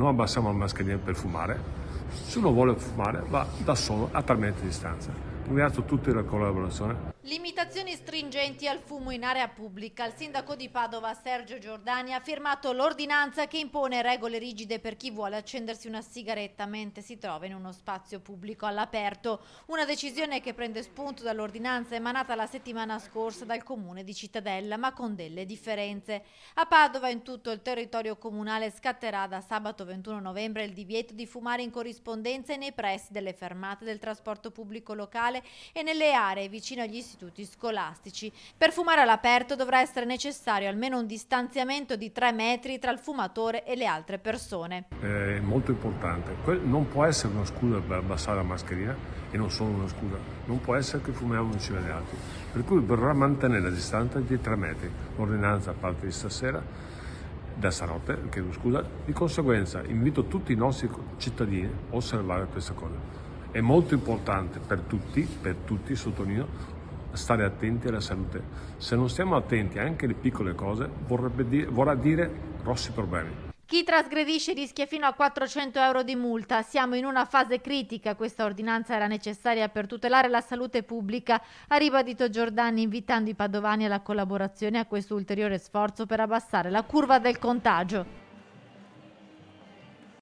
non abbassiamo la mascherina per fumare, se uno vuole fumare va da solo a 3 metri di distanza. Ringrazio tutti per la collaborazione. Limitazioni stringenti al fumo in area pubblica. Il sindaco di Padova, Sergio Giordani, ha firmato l'ordinanza che impone regole rigide per chi vuole accendersi una sigaretta mentre si trova in uno spazio pubblico all'aperto. Una decisione che prende spunto dall'ordinanza emanata la settimana scorsa dal comune di Cittadella, ma con delle differenze. A Padova e in tutto il territorio comunale scatterà da sabato 21 novembre il divieto di fumare in corrispondenza e nei pressi delle fermate del trasporto pubblico locale e nelle aree vicino agli istituti scolastici. Per fumare all'aperto dovrà essere necessario almeno un distanziamento di 3 metri tra il fumatore e le altre persone. È molto importante. Non può essere una scusa per abbassare la mascherina e non solo una scusa. Non può essere che fumiamo insieme agli altri. Per cui dovrà mantenere la distanza di 3 metri. L'ordinanza parte di stasera, da stanotte, chiedo scusa. Di conseguenza invito tutti i nostri cittadini a osservare questa cosa. È molto importante per tutti, sottolineo, stare attenti alla salute. Se non stiamo attenti anche alle piccole cose, vorrà dire grossi problemi. Chi trasgredisce rischia fino a 400 euro di multa. Siamo in una fase critica. Questa ordinanza era necessaria per tutelare la salute pubblica, ha ribadito Giordani, invitando i padovani alla collaborazione a questo ulteriore sforzo per abbassare la curva del contagio.